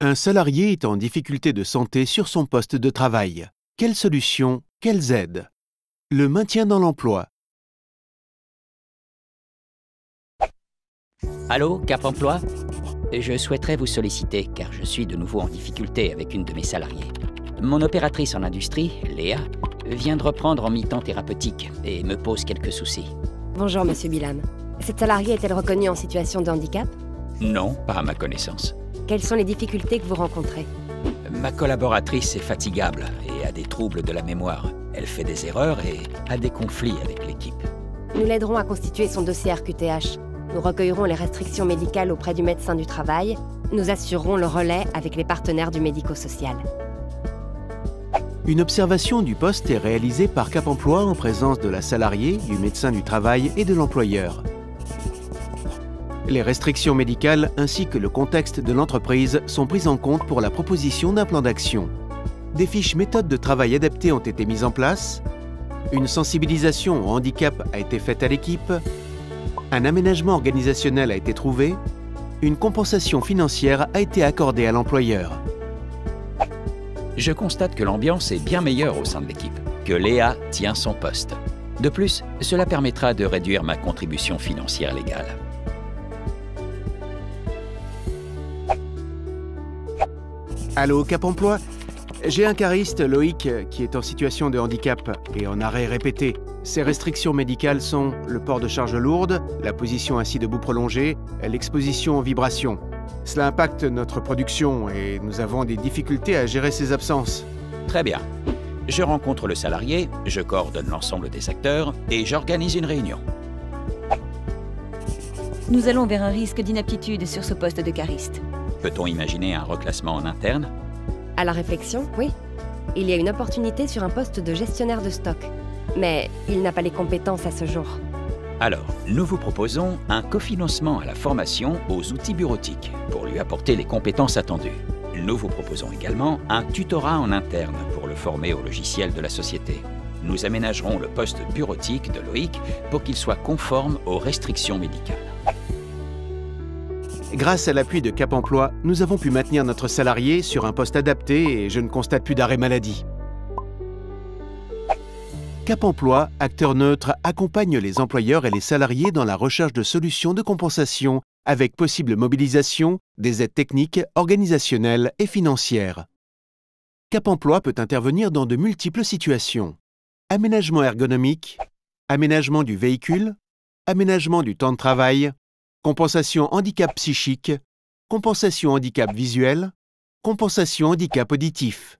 Un salarié est en difficulté de santé sur son poste de travail. Quelles solutions, quelles aides? Le maintien dans l'emploi. Allô, Cap Emploi? Je souhaiterais vous solliciter car je suis de nouveau en difficulté avec une de mes salariées. Mon opératrice en industrie, Léa, vient de reprendre en mi-temps thérapeutique et me pose quelques soucis. Bonjour, monsieur Bilam. Cette salariée est-elle reconnue en situation de handicap? Non, pas à ma connaissance. Quelles sont les difficultés que vous rencontrez? Ma collaboratrice est fatigable et a des troubles de la mémoire. Elle fait des erreurs et a des conflits avec l'équipe. Nous l'aiderons à constituer son dossier RQTH. Nous recueillerons les restrictions médicales auprès du médecin du travail. Nous assurerons le relais avec les partenaires du médico-social. Une observation du poste est réalisée par Cap Emploi en présence de la salariée, du médecin du travail et de l'employeur. Les restrictions médicales ainsi que le contexte de l'entreprise sont prises en compte pour la proposition d'un plan d'action. Des fiches méthodes de travail adaptées ont été mises en place. Une sensibilisation au handicap a été faite à l'équipe. Un aménagement organisationnel a été trouvé. Une compensation financière a été accordée à l'employeur. Je constate que l'ambiance est bien meilleure au sein de l'équipe, que Léa tient son poste. De plus, cela permettra de réduire ma contribution financière légale. Allô, Cap Emploi? J'ai un cariste, Loïc, qui est en situation de handicap et en arrêt répété. Ses restrictions médicales sont le port de charges lourdes, la position assis debout prolongée, l'exposition aux vibrations. Cela impacte notre production et nous avons des difficultés à gérer ses absences. Très bien. Je rencontre le salarié, je coordonne l'ensemble des acteurs et j'organise une réunion. Nous allons vers un risque d'inaptitude sur ce poste de cariste. Peut-on imaginer un reclassement en interne? À la réflexion, oui. Il y a une opportunité sur un poste de gestionnaire de stock. Mais il n'a pas les compétences à ce jour. Alors, nous vous proposons un cofinancement à la formation aux outils bureautiques pour lui apporter les compétences attendues. Nous vous proposons également un tutorat en interne pour le former au logiciel de la société. Nous aménagerons le poste bureautique de Loïc pour qu'il soit conforme aux restrictions médicales. Grâce à l'appui de Cap Emploi, nous avons pu maintenir notre salarié sur un poste adapté et je ne constate plus d'arrêt maladie. Cap Emploi, acteur neutre, accompagne les employeurs et les salariés dans la recherche de solutions de compensation avec possible mobilisation des aides techniques, organisationnelles et financières. Cap Emploi peut intervenir dans de multiples situations. Aménagement ergonomique, aménagement du véhicule, aménagement du temps de travail, compensation handicap psychique, compensation handicap visuel, compensation handicap auditif.